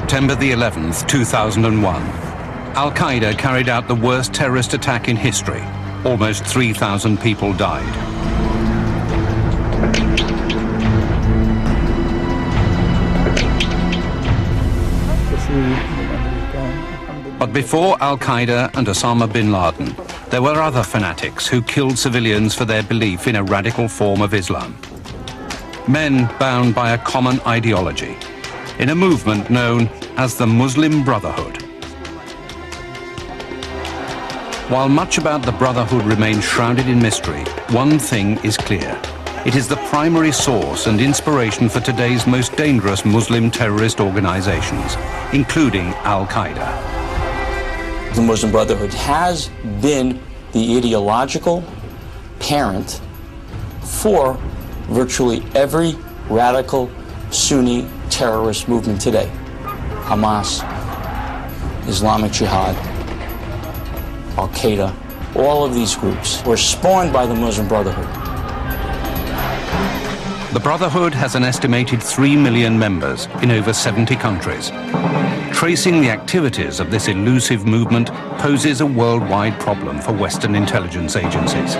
September the 11th, 2001, Al Qaeda carried out the worst terrorist attack in history. Almost 3,000 people died. But before Al Qaeda and Osama bin Laden, there were other fanatics who killed civilians for their belief in a radical form of Islam. Men bound by a common ideology, in a movement known as the Muslim Brotherhood. While much about the Brotherhood remains shrouded in mystery, one thing is clear. It is the primary source and inspiration for today's most dangerous Muslim terrorist organizations, including Al Qaeda. The Muslim Brotherhood has been the ideological parent for virtually every radical Sunni terrorist movement today. Hamas, Islamic Jihad, Al Qaeda, all of these groups were spawned by the Muslim Brotherhood. The Brotherhood has an estimated 3 million members in over 70 countries. Tracing the activities of this elusive movement poses a worldwide problem for Western intelligence agencies.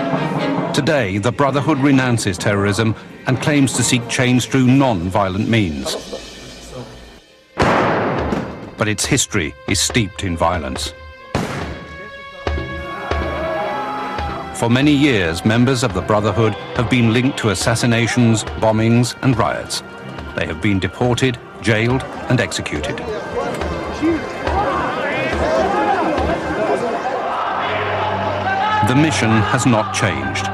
Today, the Brotherhood renounces terrorism and claims to seek change through non-violent means. But its history is steeped in violence. For many years, members of the Brotherhood have been linked to assassinations, bombings, and riots. They have been deported, jailed, and executed. The mission has not changed.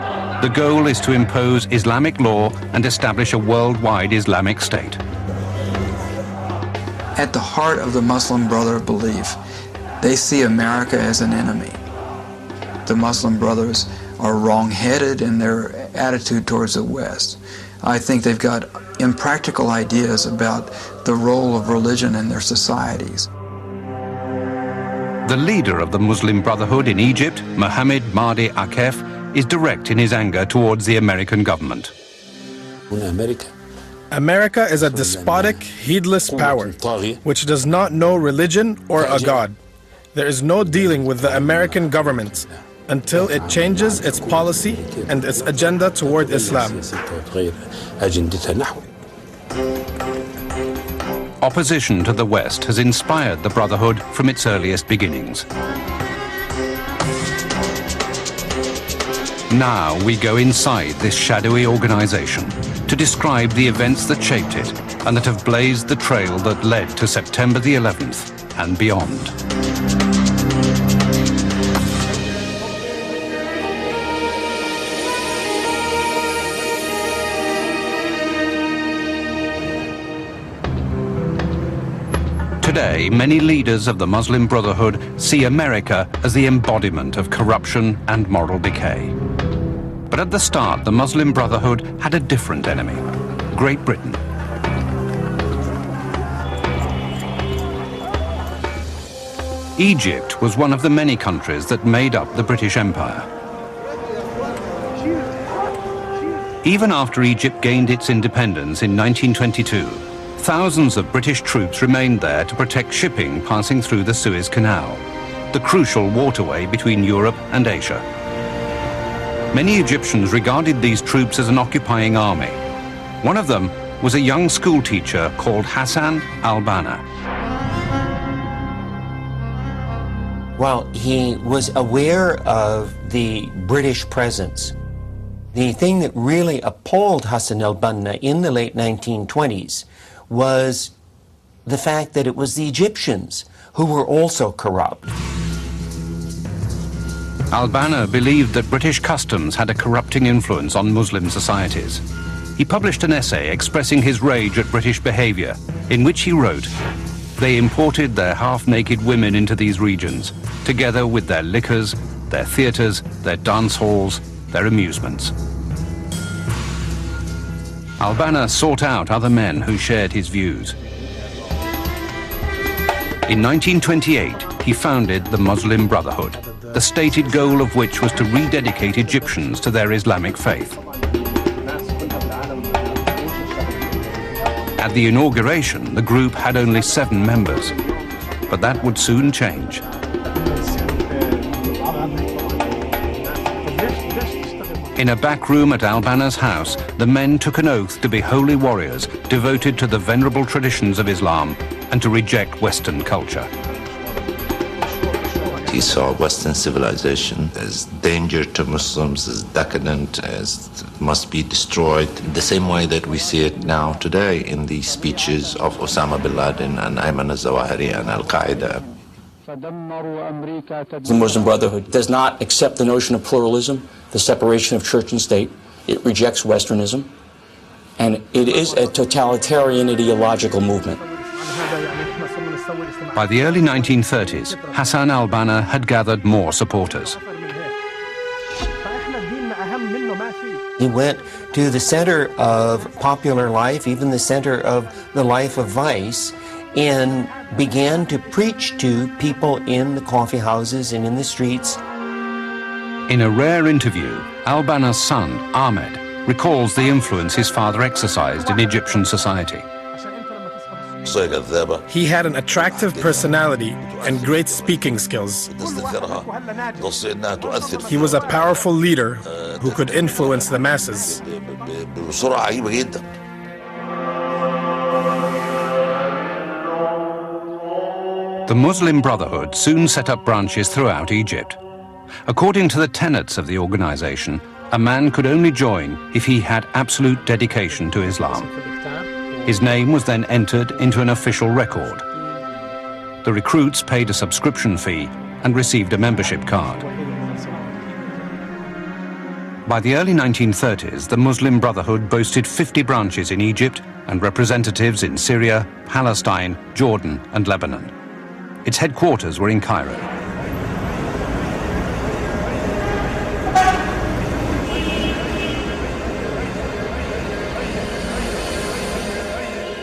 The goal is to impose Islamic law and establish a worldwide Islamic state. At the heart of the Muslim Brotherhood belief, they see America as an enemy. The Muslim Brothers are wrong-headed in their attitude towards the West. I think they've got impractical ideas about the role of religion in their societies. The leader of the Muslim Brotherhood in Egypt, Mohammed Mahdi Akef, is direct in his anger towards the American government. America is a despotic, heedless power, which does not know religion or a God. There is no dealing with the American government until it changes its policy and its agenda toward Islam. Opposition to the West has inspired the Brotherhood from its earliest beginnings. Now we go inside this shadowy organization to describe the events that shaped it and that have blazed the trail that led to September the 11th and beyond. Today, many leaders of the Muslim Brotherhood see America as the embodiment of corruption and moral decay. But at the start, the Muslim Brotherhood had a different enemy, Great Britain. Egypt was one of the many countries that made up the British Empire. Even after Egypt gained its independence in 1922, thousands of British troops remained there to protect shipping passing through the Suez Canal, the crucial waterway between Europe and Asia. Many Egyptians regarded these troops as an occupying army. One of them was a young school teacher called Hassan al-Banna. Well, he was aware of the British presence. The thing that really appalled Hassan al-Banna in the late 1920s was the fact that it was the Egyptians who were also corrupt. Al-Banna believed that British customs had a corrupting influence on Muslim societies. He published an essay expressing his rage at British behavior, in which he wrote, "They imported their half-naked women into these regions, together with their liquors, their theatres, their dance halls, their amusements." Al-Banna sought out other men who shared his views. In 1928, he founded the Muslim Brotherhood, the stated goal of which was to rededicate Egyptians to their Islamic faith. At the inauguration, the group had only 7 members, but that would soon change. In a back room at Al-Banna's house, the men took an oath to be holy warriors devoted to the venerable traditions of Islam and to reject Western culture. He saw Western civilization as danger to Muslims, as decadent, as must be destroyed, the same way that we see it now today in the speeches of Osama bin Laden and Ayman al-Zawahiri and Al Qaida. The Muslim Brotherhood does not accept the notion of pluralism, the separation of church and state. It rejects Westernism, and it is a totalitarian ideological movement. By the early 1930s, Hassan al-Banna had gathered more supporters. He went to the center of popular life, even the center of the life of vice, and began to preach to people in the coffee houses and in the streets. In a rare interview, al-Banna's son, Ahmed, recalls the influence his father exercised in Egyptian society. He had an attractive personality and great speaking skills. He was a powerful leader who could influence the masses. The Muslim Brotherhood soon set up branches throughout Egypt. According to the tenets of the organization, a man could only join if he had absolute dedication to Islam. His name was then entered into an official record. The recruits paid a subscription fee and received a membership card. By the early 1930s, the Muslim Brotherhood boasted 50 branches in Egypt and representatives in Syria, Palestine, Jordan, and Lebanon. Its headquarters were in Cairo.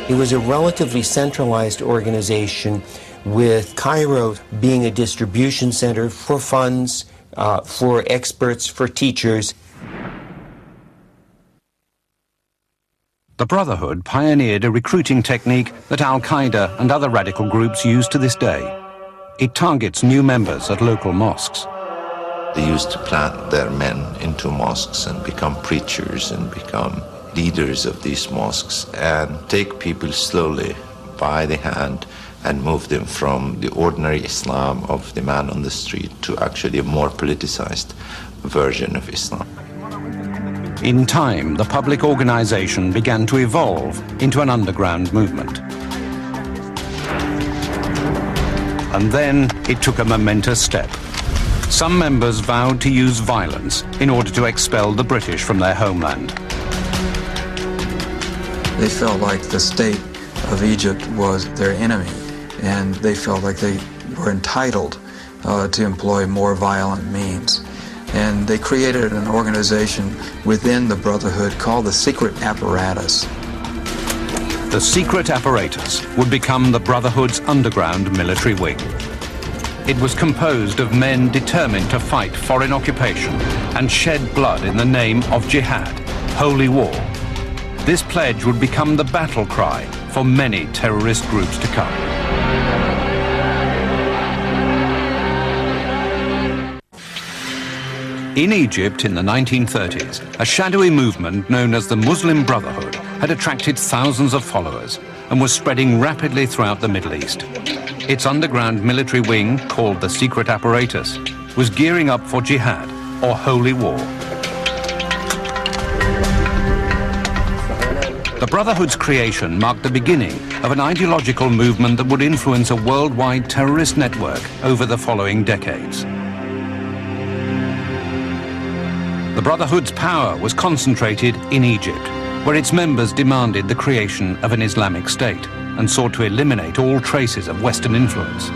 It was a relatively centralized organization, with Cairo being a distribution center for funds, for experts, for teachers. The Brotherhood pioneered a recruiting technique that Al Qaida and other radical groups use to this day. It targets new members at local mosques. They used to plant their men into mosques and become preachers and become leaders of these mosques and take people slowly by the hand and move them from the ordinary Islam of the man on the street to actually a more politicized version of Islam. In time, the public organization began to evolve into an underground movement. And then it took a momentous step. Some members vowed to use violence in order to expel the British from their homeland. They felt like the state of Egypt was their enemy, and they felt like they were entitled to employ more violent means. And they created an organization within the Brotherhood called the Secret Apparatus. The Secret Apparatus would become the Brotherhood's underground military wing. It was composed of men determined to fight foreign occupation and shed blood in the name of jihad, holy war. This pledge would become the battle cry for many terrorist groups to come. In Egypt in the 1930s, a shadowy movement known as the Muslim Brotherhood had attracted thousands of followers and was spreading rapidly throughout the Middle East. Its underground military wing, called the Secret Apparatus, was gearing up for jihad, or holy war. The Brotherhood's creation marked the beginning of an ideological movement that would influence a worldwide terrorist network over the following decades. The Brotherhood's power was concentrated in Egypt, where its members demanded the creation of an Islamic state and sought to eliminate all traces of Western influence.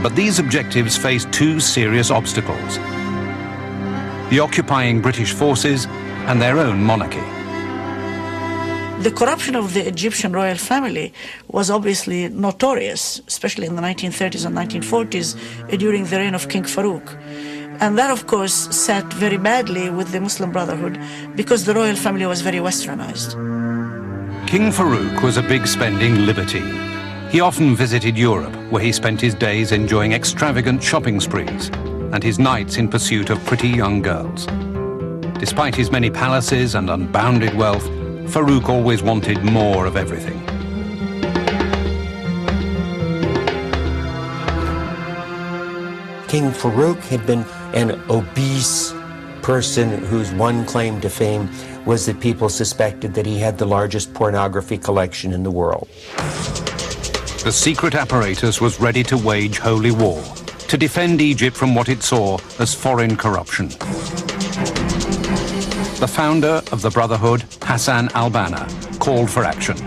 But these objectives faced two serious obstacles: the occupying British forces and their own monarchy. The corruption of the Egyptian royal family was obviously notorious, especially in the 1930s and 1940s during the reign of King Farouk. And that, of course, sat very badly with the Muslim Brotherhood because the royal family was very westernized. King Farouk was a big spending libertine. He often visited Europe, where he spent his days enjoying extravagant shopping sprees and his nights in pursuit of pretty young girls. Despite his many palaces and unbounded wealth, Farouk always wanted more of everything. King Farouk had been an obese person whose one claim to fame was that people suspected that he had the largest pornography collection in the world. The secret apparatus was ready to wage holy war, to defend Egypt from what it saw as foreign corruption. The founder of the Brotherhood, Hassan al-Banna, called for action.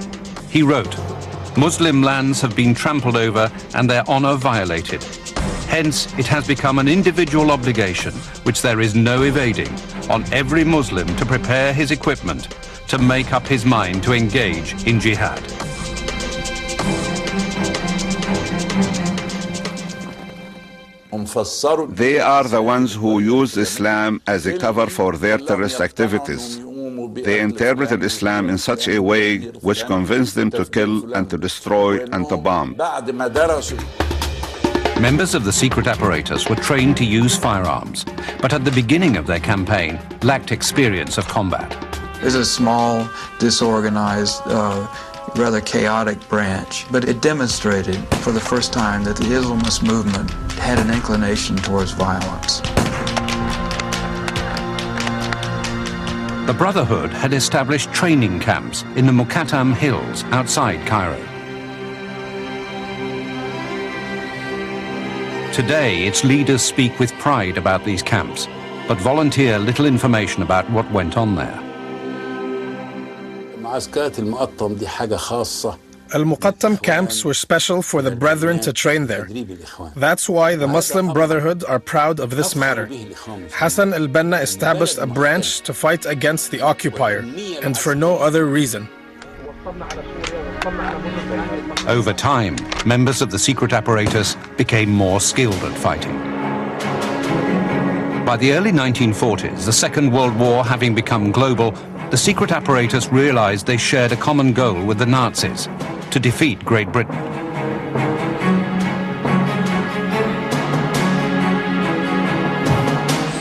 He wrote, "Muslim lands have been trampled over and their honor violated. Hence, it has become an individual obligation, which there is no evading, on every Muslim to prepare his equipment, to make up his mind to engage in jihad." They are the ones who use Islam as a cover for their terrorist activities. They interpreted Islam in such a way which convinced them to kill and to destroy and to bomb. Members of the secret apparatus were trained to use firearms, but at the beginning of their campaign lacked experience of combat. It's a small, disorganized, rather chaotic branch, but it demonstrated for the first time that the Islamist movement had an inclination towards violence. The Brotherhood had established training camps in the Muqattam Hills outside Cairo. Today, its leaders speak with pride about these camps, but volunteer little information about what went on there. Al-Muqattam camps were special for the brethren to train there. That's why the Muslim Brotherhood are proud of this matter. Hassan al-Banna established a branch to fight against the occupier, and for no other reason. Over time, members of the secret apparatus became more skilled at fighting. By the early 1940s, the Second World War having become global, the secret apparatus realized they shared a common goal with the Nazis: to defeat Great Britain.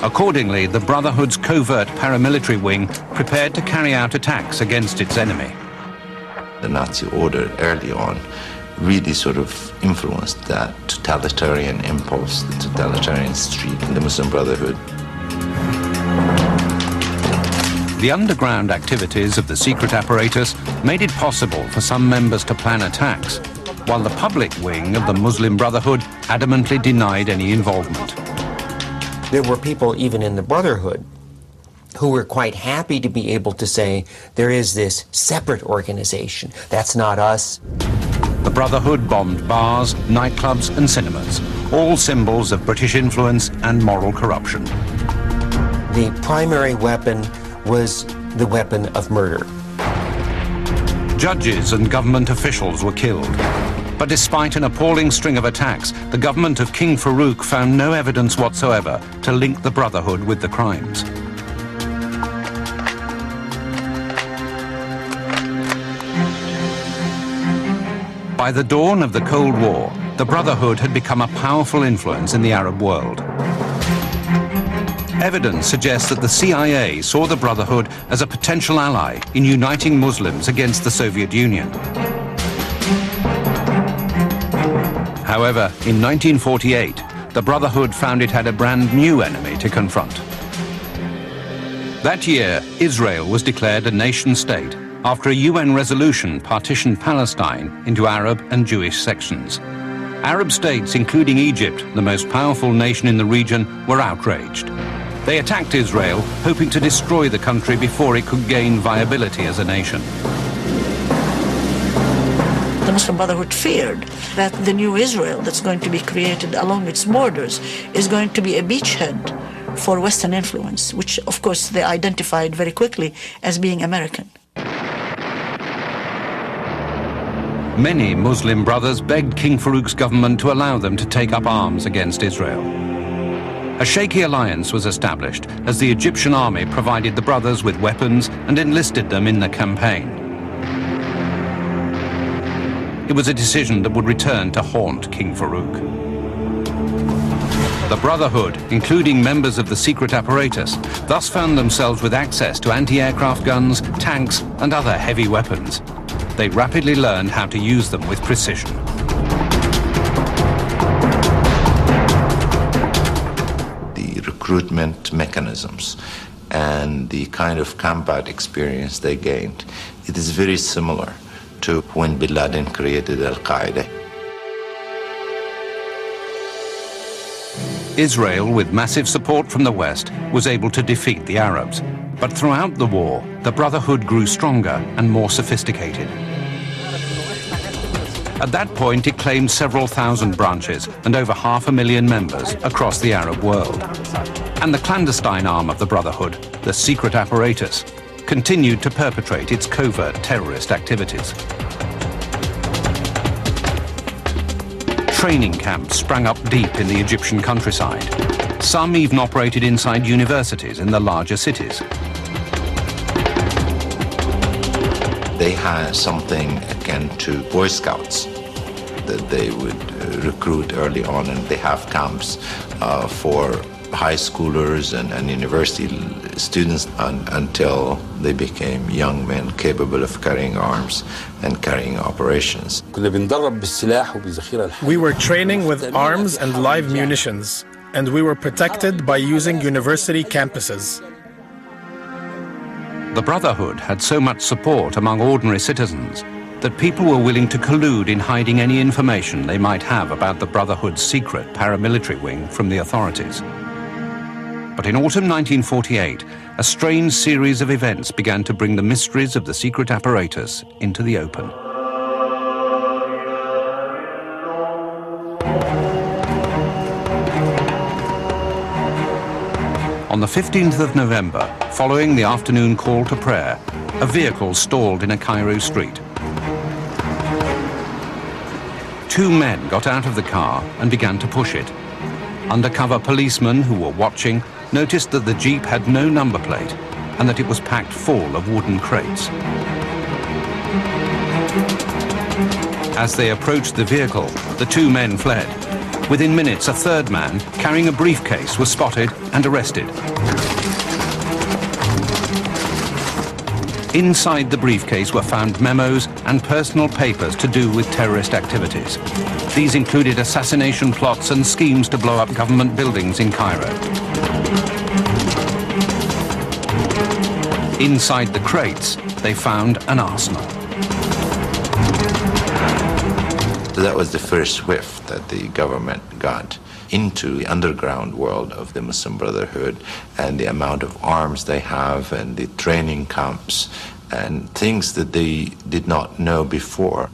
Accordingly, the Brotherhood's covert paramilitary wing prepared to carry out attacks against its enemy. The Nazi order early on really sort of influenced that totalitarian impulse, the totalitarian streak in the Muslim Brotherhood. The underground activities of the secret apparatus made it possible for some members to plan attacks, while the public wing of the Muslim Brotherhood adamantly denied any involvement. There were people even in the Brotherhood who were quite happy to be able to say, there is this separate organization, that's not us. The Brotherhood bombed bars, nightclubs and cinemas, all symbols of British influence and moral corruption. The primary weapon was the weapon of murder. Judges and government officials were killed. But despite an appalling string of attacks, the government of King Farouk found no evidence whatsoever to link the Brotherhood with the crimes. By the dawn of the Cold War, the Brotherhood had become a powerful influence in the Arab world. Evidence suggests that the CIA saw the Brotherhood as a potential ally in uniting Muslims against the Soviet Union. However, in 1948, the Brotherhood found it had a brand new enemy to confront. That year, Israel was declared a nation-state after a UN resolution partitioned Palestine into Arab and Jewish sections. Arab states, including Egypt, the most powerful nation in the region, were outraged. They attacked Israel, hoping to destroy the country before it could gain viability as a nation. The Muslim Brotherhood feared that the new Israel that's going to be created along its borders is going to be a beachhead for Western influence, which of course they identified very quickly as being American. Many Muslim brothers begged King Farouk's government to allow them to take up arms against Israel. A shaky alliance was established as the Egyptian army provided the brothers with weapons and enlisted them in the campaign. It was a decision that would return to haunt King Farouk. The Brotherhood, including members of the secret apparatus, thus found themselves with access to anti-aircraft guns, tanks, and other heavy weapons. They rapidly learned how to use them with precision. The recruitment mechanisms and the kind of combat experience they gained, it is very similar to when Bin Laden created Al Qaida. Israel, with massive support from the West, was able to defeat the Arabs. But throughout the war, the Brotherhood grew stronger and more sophisticated. At that point, it claimed several thousand branches and over 500,000 members across the Arab world. And the clandestine arm of the Brotherhood, the secret apparatus, continued to perpetrate its covert terrorist activities. Training camps sprang up deep in the Egyptian countryside. Some even operated inside universities in the larger cities. They had something akin to Boy Scouts that they would recruit early on, and they have camps for high schoolers and university students until they became young men capable of carrying arms and carrying operations. We were training with arms and live munitions, and we were protected by using university campuses. The Brotherhood had so much support among ordinary citizens that people were willing to collude in hiding any information they might have about the Brotherhood's secret paramilitary wing from the authorities. But in autumn 1948, a strange series of events began to bring the mysteries of the secret apparatus into the open. On the 15th of November, following the afternoon call to prayer, a vehicle stalled in a Cairo street. Two men got out of the car and began to push it. Undercover policemen who were watching noticed that the Jeep had no number plate and that it was packed full of wooden crates. As they approached the vehicle, the two men fled. Within minutes, a third man, carrying a briefcase, was spotted and arrested. Inside the briefcase were found memos and personal papers to do with terrorist activities. These included assassination plots and schemes to blow up government buildings in Cairo. Inside the crates, they found an arsenal. So that was the first whiff that the government got into the underground world of the Muslim Brotherhood, and the amount of arms they have and the training camps and things that they did not know before.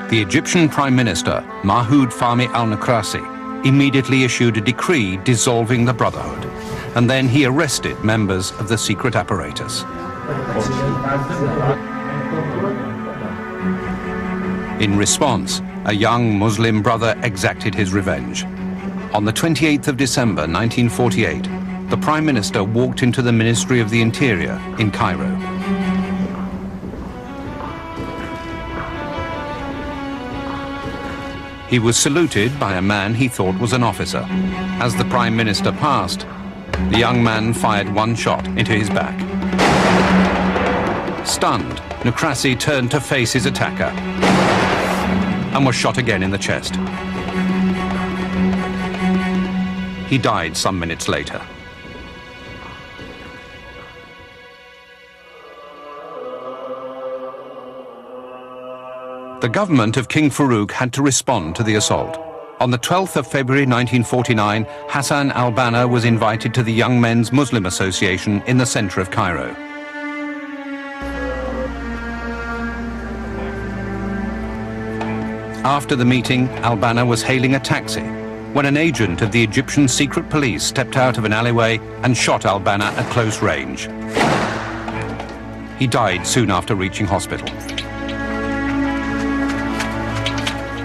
The Egyptian Prime Minister, Mahmoud Fahmy al-Nakrasi, immediately issued a decree dissolving the Brotherhood, and then he arrested members of the secret apparatus. In response, a young Muslim brother exacted his revenge. On the 28th of December 1948, the Prime Minister walked into the Ministry of the Interior in Cairo. He was saluted by a man he thought was an officer. As the Prime Minister passed, the young man fired one shot into his back. Stunned, Nakrasi turned to face his attacker and was shot again in the chest. He died some minutes later. The government of King Farouk had to respond to the assault. On the 12th of February 1949, Hassan al-Banna was invited to the Young Men's Muslim Association in the center of Cairo. After the meeting, al-Banna was hailing a taxi when an agent of the Egyptian secret police stepped out of an alleyway and shot al-Banna at close range. He died soon after reaching hospital.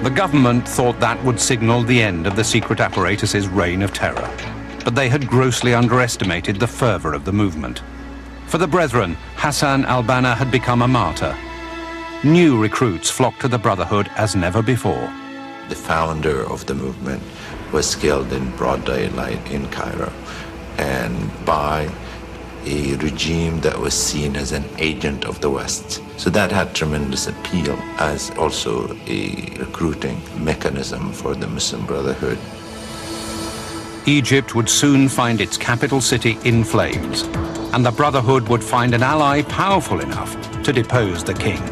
The government thought that would signal the end of the secret apparatus's reign of terror, but they had grossly underestimated the fervor of the movement. For the Brethren, Hassan al-Banna had become a martyr. New recruits flocked to the Brotherhood as never before. The founder of the movement was killed in broad daylight in Cairo, and by a regime that was seen as an agent of the West. So that had tremendous appeal as also a recruiting mechanism for the Muslim Brotherhood. Egypt would soon find its capital city in flames, and the Brotherhood would find an ally powerful enough to depose the king.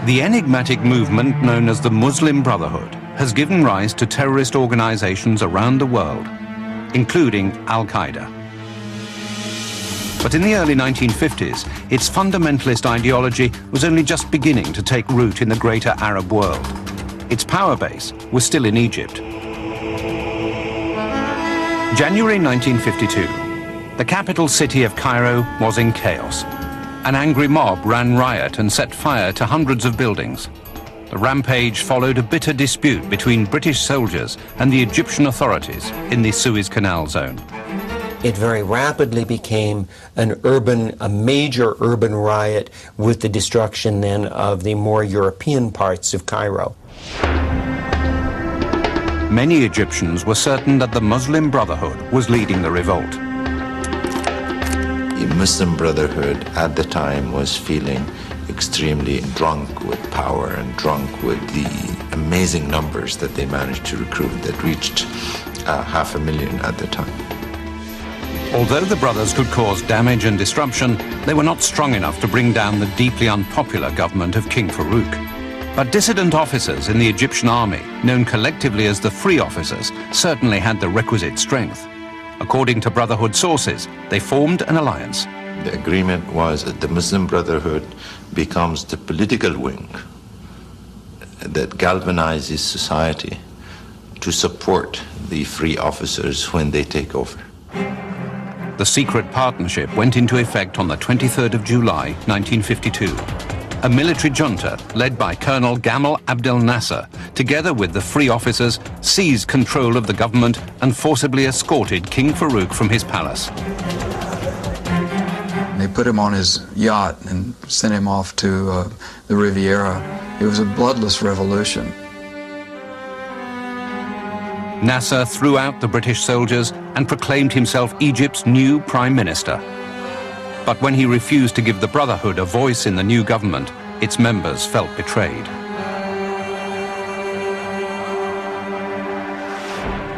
The enigmatic movement known as the Muslim Brotherhood has given rise to terrorist organizations around the world, including Al Qaida. But in the early 1950s, its fundamentalist ideology was only just beginning to take root in the greater Arab world. Its power base was still in Egypt. January 1952, the capital city of Cairo was in chaos. An angry mob ran riot and set fire to hundreds of buildings. The rampage followed a bitter dispute between British soldiers and the Egyptian authorities in the Suez Canal zone. It very rapidly became a major urban riot with the destruction then of the more European parts of Cairo. Many Egyptians were certain that the Muslim Brotherhood was leading the revolt. The Muslim Brotherhood at the time was feeling extremely drunk with power and drunk with the amazing numbers that they managed to recruit that reached 500,000 at the time. Although the brothers could cause damage and disruption, they were not strong enough to bring down the deeply unpopular government of King Farouk. But dissident officers in the Egyptian army, known collectively as the Free Officers, certainly had the requisite strength. According to Brotherhood sources, they formed an alliance. The agreement was that the Muslim Brotherhood becomes the political wing that galvanizes society to support the Free Officers when they take over. The secret partnership went into effect on the 23rd of July, 1952. A military junta led by Colonel Gamal Abdel Nasser, together with the Free Officers, seized control of the government and forcibly escorted King Farouk from his palace. They put him on his yacht and sent him off to the Riviera. It was a bloodless revolution. Nasser threw out the British soldiers and proclaimed himself Egypt's new prime minister. But when he refused to give the Brotherhood a voice in the new government, its members felt betrayed.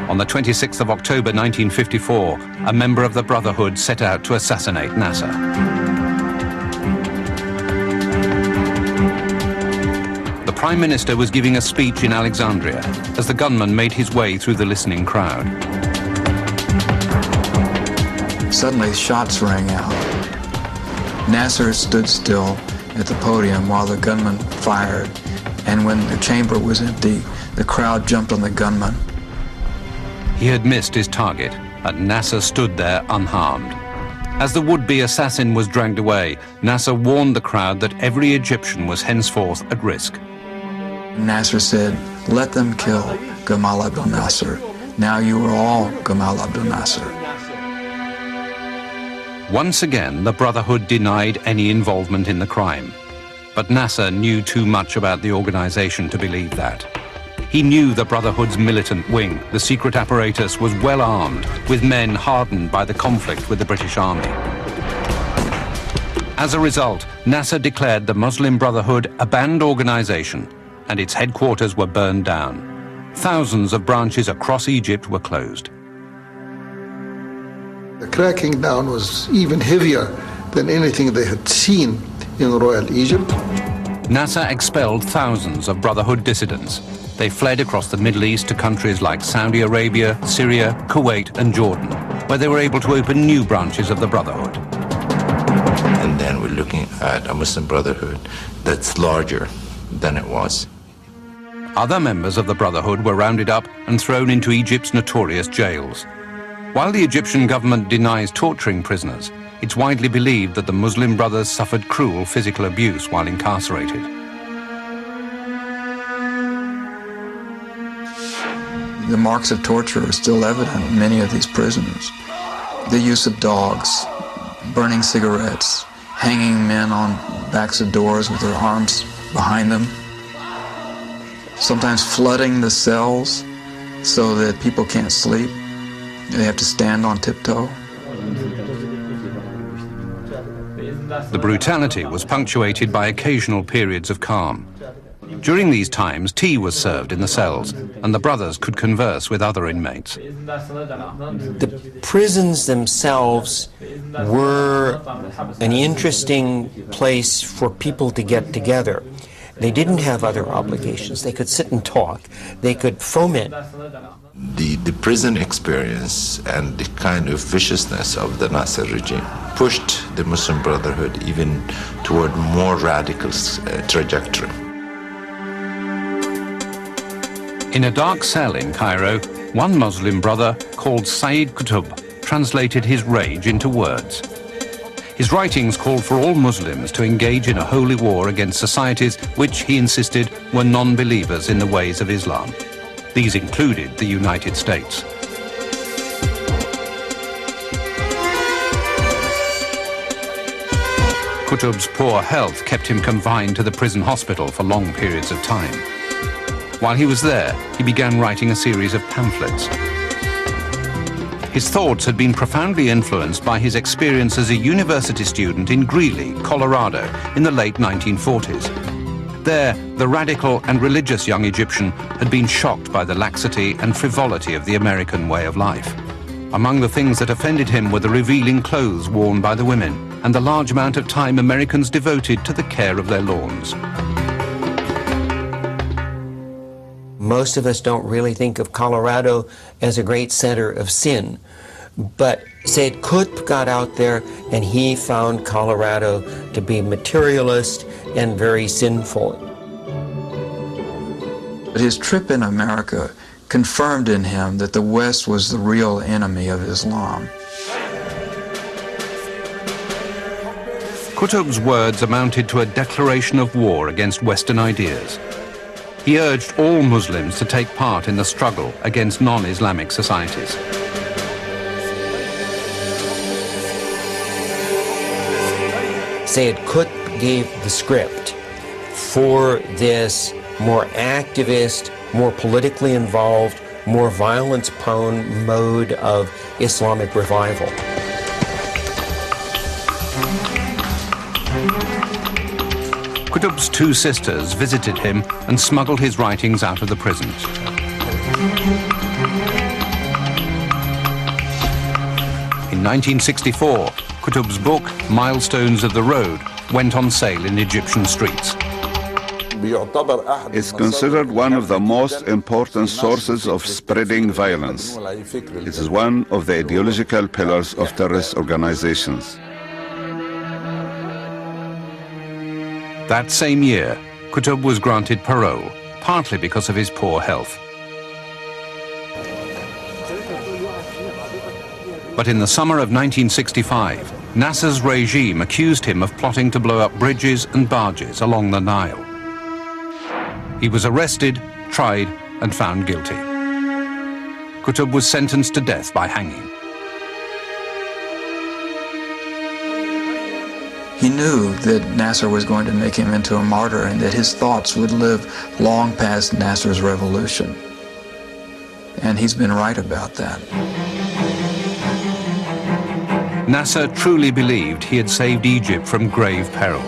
On the 26th of October 1954, a member of the Brotherhood set out to assassinate Nasser. The Prime Minister was giving a speech in Alexandria as the gunman made his way through the listening crowd. Suddenly, shots rang out. Nasser stood still at the podium while the gunman fired, and when the chamber was empty, the crowd jumped on the gunman. He had missed his target, and Nasser stood there unharmed. As the would-be assassin was dragged away, Nasser warned the crowd that every Egyptian was henceforth at risk. Nasser said, "Let them kill Gamal Abdel Nasser. Now you are all Gamal Abdel Nasser." Once again, the Brotherhood denied any involvement in the crime. But Nasser knew too much about the organization to believe that. He knew the Brotherhood's militant wing, the secret apparatus, was well armed, with men hardened by the conflict with the British Army. As a result, Nasser declared the Muslim Brotherhood a banned organization, and its headquarters were burned down. Thousands of branches across Egypt were closed. The cracking down was even heavier than anything they had seen in Royal Egypt. Nasser expelled thousands of Brotherhood dissidents. They fled across the Middle East to countries like Saudi Arabia, Syria, Kuwait, and Jordan, where they were able to open new branches of the Brotherhood. And then we're looking at a Muslim Brotherhood that's larger than it was. Other members of the Brotherhood were rounded up and thrown into Egypt's notorious jails. While the Egyptian government denies torturing prisoners, it's widely believed that the Muslim brothers suffered cruel physical abuse while incarcerated. The marks of torture are still evident in many of these prisoners. The use of dogs, burning cigarettes, hanging men on backs of doors with their arms behind them, sometimes flooding the cells so that people can't sleep. They have to stand on tiptoe. The brutality was punctuated by occasional periods of calm. During these times, tea was served in the cells, and the brothers could converse with other inmates. The prisons themselves were an interesting place for people to get together. They didn't have other obligations. They could sit and talk. They could foment. The prison experience and the kind of viciousness of the Nasser regime pushed the Muslim Brotherhood even toward more radical trajectory. In a dark cell in Cairo, one Muslim brother called Sayyid Qutb translated his rage into words. His writings called for all Muslims to engage in a holy war against societies which, he insisted, were non-believers in the ways of Islam. These included the United States. Qutb's poor health kept him confined to the prison hospital for long periods of time. While he was there, he began writing a series of pamphlets. His thoughts had been profoundly influenced by his experience as a university student in Greeley, Colorado, in the late 1940s. There, the radical and religious young Egyptian had been shocked by the laxity and frivolity of the American way of life. Among the things that offended him were the revealing clothes worn by the women and the large amount of time Americans devoted to the care of their lawns. Most of us don't really think of Colorado as a great center of sin, but Sayyid Qutb got out there and he found Colorado to be materialist and very sinful. His trip in America confirmed in him that the West was the real enemy of Islam. Qutb's words amounted to a declaration of war against Western ideas. He urged all Muslims to take part in the struggle against non-Islamic societies. Sayyid Qutb gave the script for this more activist, more politically involved, more violence-prone mode of Islamic revival. Qutb's two sisters visited him and smuggled his writings out of the prisons. In 1964, Qutb's book, Milestones of the Road, went on sale in Egyptian streets. It's considered one of the most important sources of spreading violence. It is one of the ideological pillars of terrorist organizations. That same year, Qutb was granted parole, partly because of his poor health. But in the summer of 1965, Nasser's regime accused him of plotting to blow up bridges and barges along the Nile. He was arrested, tried, and found guilty. Qutb was sentenced to death by hanging. He knew that Nasser was going to make him into a martyr and that his thoughts would live long past Nasser's revolution. And he's been right about that. Nasser truly believed he had saved Egypt from grave peril.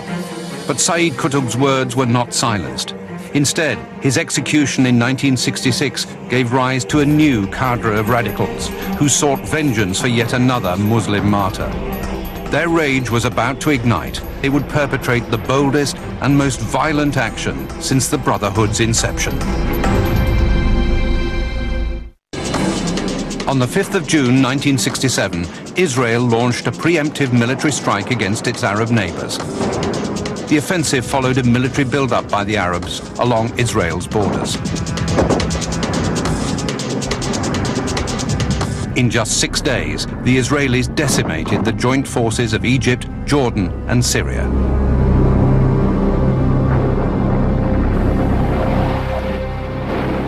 But Sayyid Qutb's words were not silenced. Instead, his execution in 1966 gave rise to a new cadre of radicals who sought vengeance for yet another Muslim martyr. Their rage was about to ignite. They would perpetrate the boldest and most violent action since the Brotherhood's inception. On the 5th of June 1967, Israel launched a preemptive military strike against its Arab neighbors. The offensive followed a military build-up by the Arabs along Israel's borders. In just 6 days, the Israelis decimated the joint forces of Egypt, Jordan, and Syria.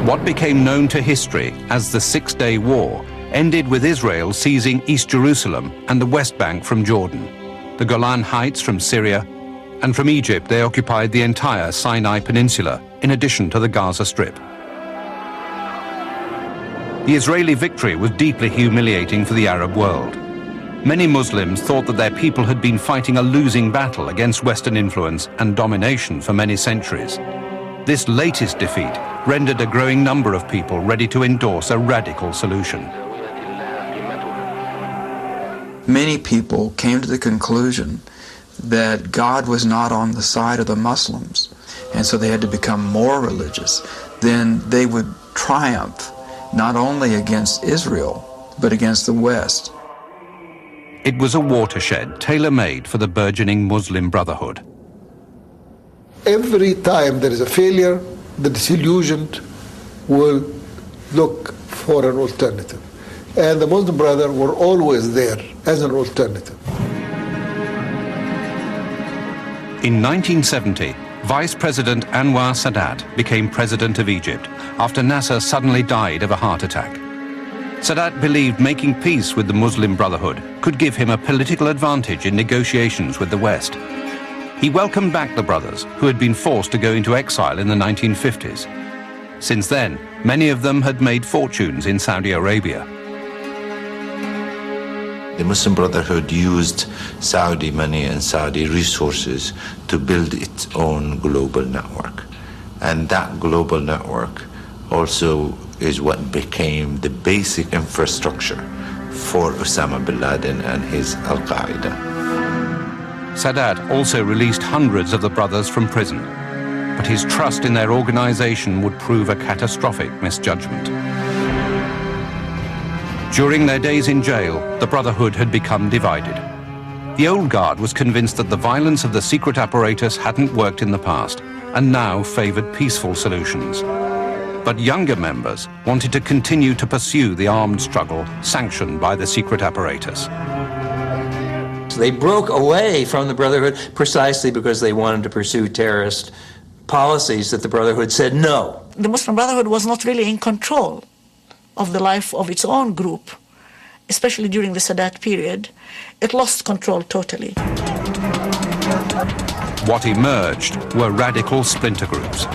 What became known to history as the Six-Day War ended with Israel seizing East Jerusalem and the West Bank from Jordan, the Golan Heights from Syria, and from Egypt they occupied the entire Sinai Peninsula, in addition to the Gaza Strip. The Israeli victory was deeply humiliating for the Arab world. Many Muslims thought that their people had been fighting a losing battle against Western influence and domination for many centuries. This latest defeat rendered a growing number of people ready to endorse a radical solution. Many people came to the conclusion that God was not on the side of the Muslims, and so they had to become more religious. Then they would triumph not only against Israel, but against the West. It was a watershed tailor-made for the burgeoning Muslim Brotherhood. Every time there is a failure, the disillusioned will look for an alternative. And the Muslim Brothers were always there as an alternative. In 1970, Vice President Anwar Sadat became president of Egypt after Nasser suddenly died of a heart attack. Sadat believed making peace with the Muslim Brotherhood could give him a political advantage in negotiations with the West. He welcomed back the brothers, who had been forced to go into exile in the 1950s. Since then, many of them had made fortunes in Saudi Arabia. The Muslim Brotherhood used Saudi money and Saudi resources to build its own global network. And that global network also is what became the basic infrastructure for Osama bin Laden and his Al Qaida. Sadat also released hundreds of the brothers from prison, but his trust in their organization would prove a catastrophic misjudgment. During their days in jail, the Brotherhood had become divided. The old guard was convinced that the violence of the secret apparatus hadn't worked in the past and now favored peaceful solutions. But younger members wanted to continue to pursue the armed struggle sanctioned by the secret apparatus. They broke away from the Brotherhood precisely because they wanted to pursue terrorist policies that the Brotherhood said no. The Muslim Brotherhood was not really in control of the life of its own group, especially during the Sadat period. It lost control totally. What emerged were radical splinter groups,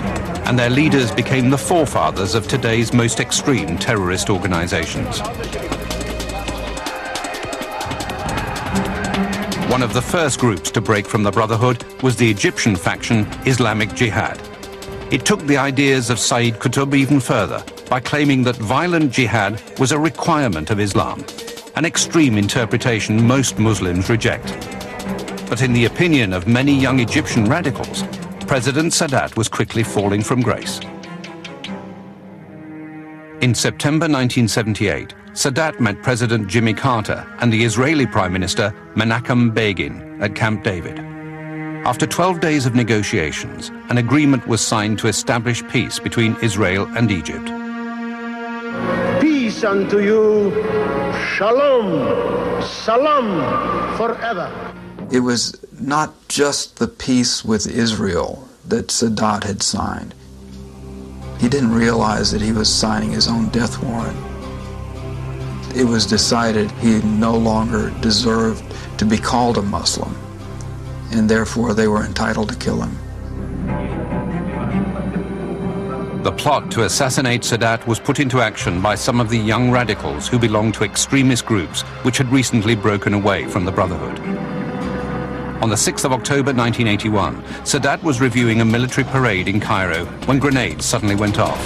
and their leaders became the forefathers of today's most extreme terrorist organizations. One of the first groups to break from the Brotherhood was the Egyptian faction Islamic Jihad. It took the ideas of Sayyid Qutb even further by claiming that violent jihad was a requirement of Islam, an extreme interpretation most Muslims reject. But in the opinion of many young Egyptian radicals, President Sadat was quickly falling from grace. In September 1978, Sadat met President Jimmy Carter and the Israeli Prime Minister Menachem Begin at Camp David. After 12 days of negotiations, an agreement was signed to establish peace between Israel and Egypt. Peace unto you, shalom, salam, forever. It was not just the peace with Israel that Sadat had signed. He didn't realize that he was signing his own death warrant. It was decided he no longer deserved to be called a Muslim, and therefore they were entitled to kill him. The plot to assassinate Sadat was put into action by some of the young radicals who belonged to extremist groups which had recently broken away from the Brotherhood. On the 6th of October 1981, Sadat was reviewing a military parade in Cairo when grenades suddenly went off.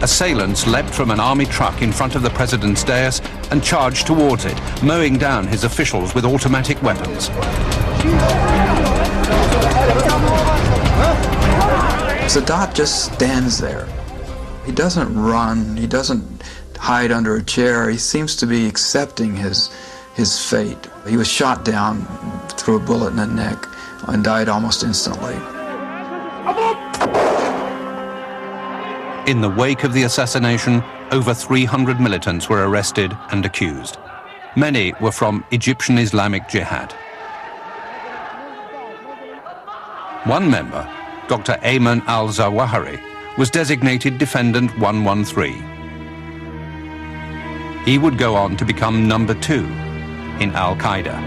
Assailants leapt from an army truck in front of the president's dais and charged towards it, mowing down his officials with automatic weapons. Sadat just stands there. He doesn't run, he doesn't hide under a chair. He seems to be accepting his fate. He was shot down through a bullet in the neck and died almost instantly. In the wake of the assassination, over 300 militants were arrested and accused. Many were from Egyptian Islamic Jihad. One member, Dr. Ayman al-Zawahiri, was designated Defendant 113. He would go on to become number 2 in Al Qaeda.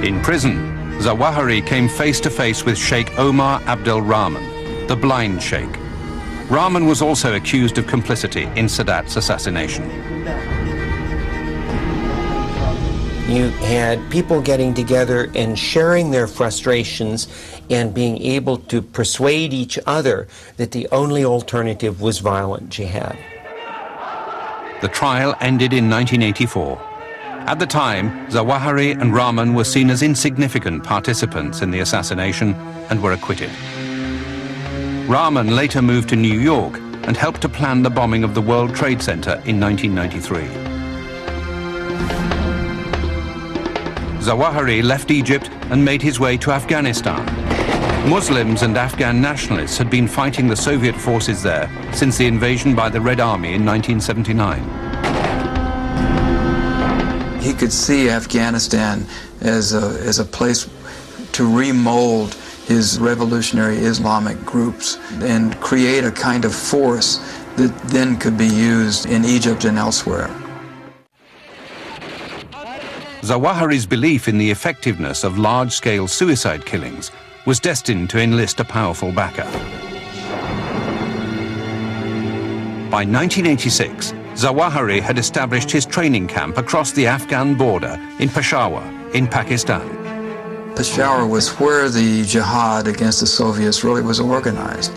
In prison, Zawahiri came face to face with Sheikh Omar Abdel Rahman, the blind sheikh. Rahman was also accused of complicity in Sadat's assassination. You had people getting together and sharing their frustrations and being able to persuade each other that the only alternative was violent jihad. The trial ended in 1984. At the time, Zawahiri and Rahman were seen as insignificant participants in the assassination and were acquitted. Rahman later moved to New York and helped to plan the bombing of the World Trade Center in 1993. Zawahiri left Egypt and made his way to Afghanistan. Muslims and Afghan nationalists had been fighting the Soviet forces there since the invasion by the Red Army in 1979. He could see Afghanistan as a place to remold his revolutionary Islamic groups and create a kind of force that then could be used in Egypt and elsewhere. Zawahiri's belief in the effectiveness of large-scale suicide killings was destined to enlist a powerful backer. By 1986, Zawahiri had established his training camp across the Afghan border in Peshawar, in Pakistan. Peshawar was where the jihad against the Soviets really was organized.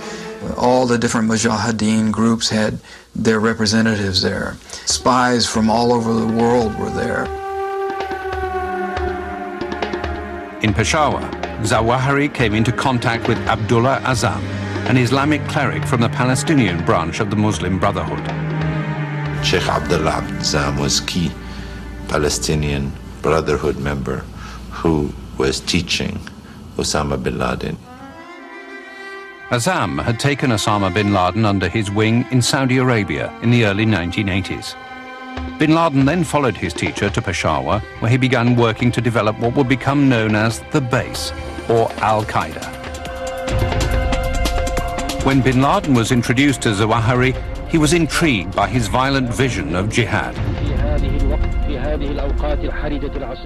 All the different mujahideen groups had their representatives there. Spies from all over the world were there. In Peshawar, Zawahiri came into contact with Abdullah Azam, an Islamic cleric from the Palestinian branch of the Muslim Brotherhood. Sheikh Abdullah Azam was key Palestinian Brotherhood member who was teaching Osama bin Laden. Azam had taken Osama bin Laden under his wing in Saudi Arabia in the early 1980s. Bin Laden then followed his teacher to Peshawar, where he began working to develop what would become known as the base, or Al Qaida. When bin Laden was introduced to Zawahiri, he was intrigued by his violent vision of jihad.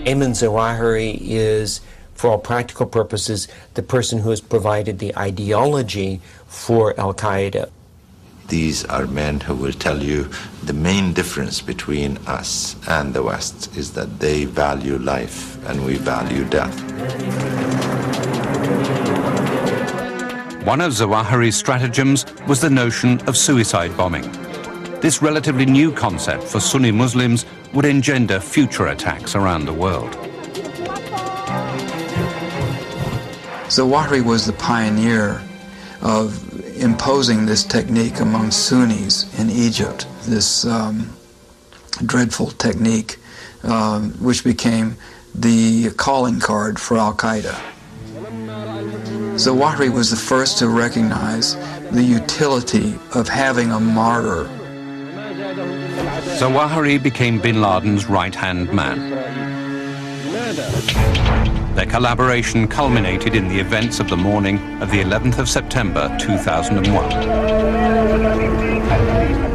Ayman Zawahiri is, for all practical purposes, the person who has provided the ideology for Al Qaeda. These are men who will tell you the main difference between us and the West is that they value life and we value death. One of Zawahiri's stratagems was the notion of suicide bombing. This relatively new concept for Sunni Muslims would engender future attacks around the world. Zawahiri was the pioneer of imposing this technique among Sunnis in Egypt, this dreadful technique, which became the calling card for Al Qaeda. Zawahiri was the first to recognize the utility of having a martyr. Zawahiri became bin Laden's right-hand man. Their collaboration culminated in the events of the morning of the 11th of September 2001.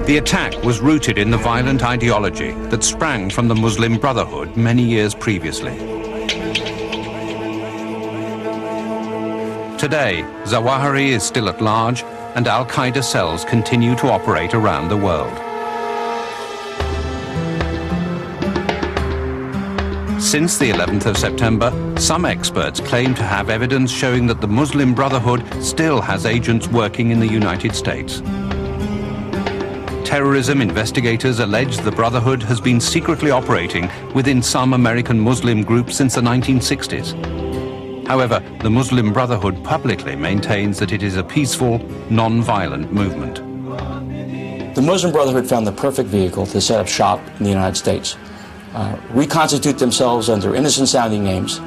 The attack was rooted in the violent ideology that sprang from the Muslim Brotherhood many years previously. Today, Zawahiri is still at large, and Al Qaeda cells continue to operate around the world. Since the 11th of September, some experts claim to have evidence showing that the Muslim Brotherhood still has agents working in the United States. Terrorism investigators allege the Brotherhood has been secretly operating within some American Muslim groups since the 1960s. However, the Muslim Brotherhood publicly maintains that it is a peaceful, non-violent movement. The Muslim Brotherhood found the perfect vehicle to set up shop in the United States. Reconstitute themselves under innocent-sounding names,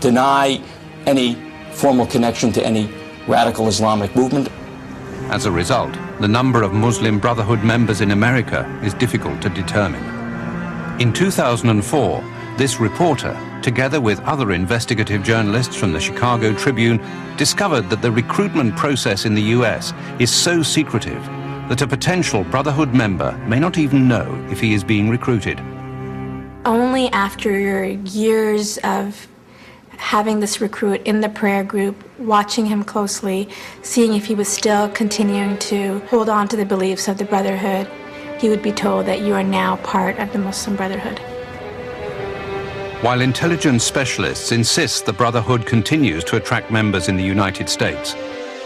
deny any formal connection to any radical Islamic movement. As a result, the number of Muslim Brotherhood members in America is difficult to determine. In 2004, this reporter, together with other investigative journalists from the Chicago Tribune, discovered that the recruitment process in the US is so secretive that a potential Brotherhood member may not even know if he is being recruited. Only after years of having this recruit in the prayer group, watching him closely, seeing if he was still continuing to hold on to the beliefs of the Brotherhood, he would be told that you are now part of the Muslim Brotherhood. While intelligence specialists insist the Brotherhood continues to attract members in the United States,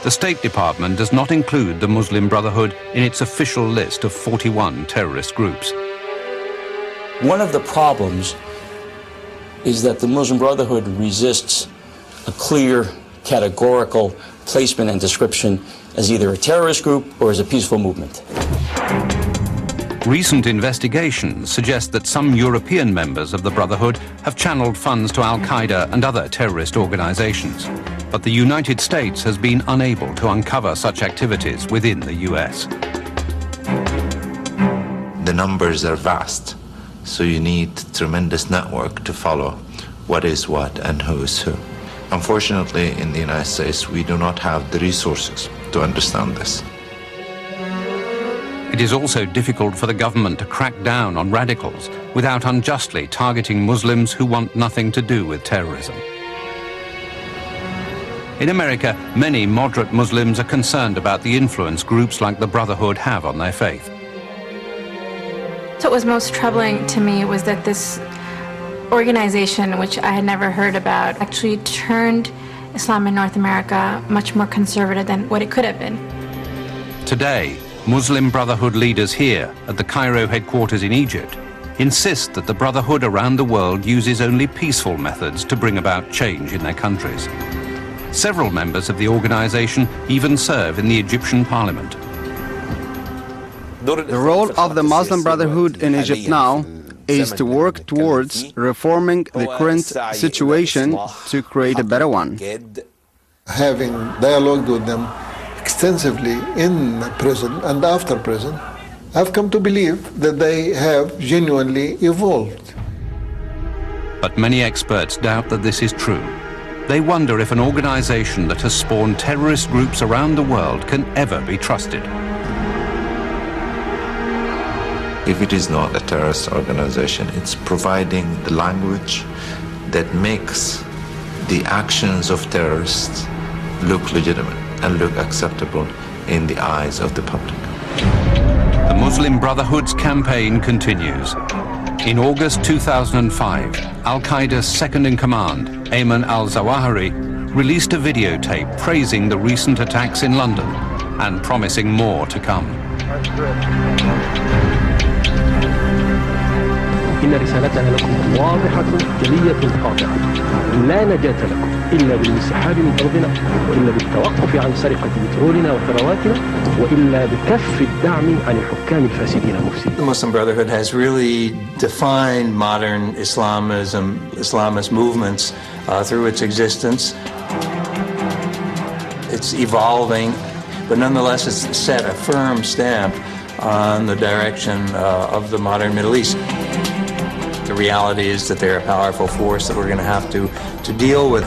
the State Department does not include the Muslim Brotherhood in its official list of 41 terrorist groups. One of the problems is that the Muslim Brotherhood resists a clear, categorical placement and description as either a terrorist group or as a peaceful movement. Recent investigations suggest that some European members of the Brotherhood have channeled funds to Al Qaida and other terrorist organizations, but the United States has been unable to uncover such activities within the US. The numbers are vast, so you need a tremendous network to follow what is what and who is who. Unfortunately, in the United States, we do not have the resources to understand this. It is also difficult for the government to crack down on radicals without unjustly targeting Muslims who want nothing to do with terrorism. In America, many moderate Muslims are concerned about the influence groups like the Brotherhood have on their faith. So what was most troubling to me was that this organization, which I had never heard about, actually turned Islam in North America much more conservative than what it could have been. Today, Muslim Brotherhood leaders here at the Cairo headquarters in Egypt insist that the Brotherhood around the world uses only peaceful methods to bring about change in their countries. Several members of the organization even serve in the Egyptian parliament. The role of the Muslim Brotherhood in Egypt now is to work towards reforming the current situation to create a better one. Having dialogued with them extensively in prison and after prison, I've come to believe that they have genuinely evolved. But many experts doubt that this is true. They wonder if an organization that has spawned terrorist groups around the world can ever be trusted. If it is not a terrorist organization, it's providing the language that makes the actions of terrorists look legitimate and look acceptable in the eyes of the public. The Muslim Brotherhood's campaign continues. In August 2005, Al Qaeda's second-in-command, Ayman al-Zawahiri, released a videotape praising the recent attacks in London and promising more to come. إن رسالتنا لكم واضحة جلية قاطعة. لا نجاة لكم إلا بالانسحاب من أرضنا، وإلا بالتوقف عن سرقة بترولنا وثرواتنا، وإلا بكف الدعم عن الحكام الفاسدين المفسدين. The Muslim Brotherhood has really defined modern Islamist movements through its existence. It's evolving, but nonetheless it's set a firm stamp on the direction of the modern Middle East. The reality is that they're a powerful force that we're going to have to deal with.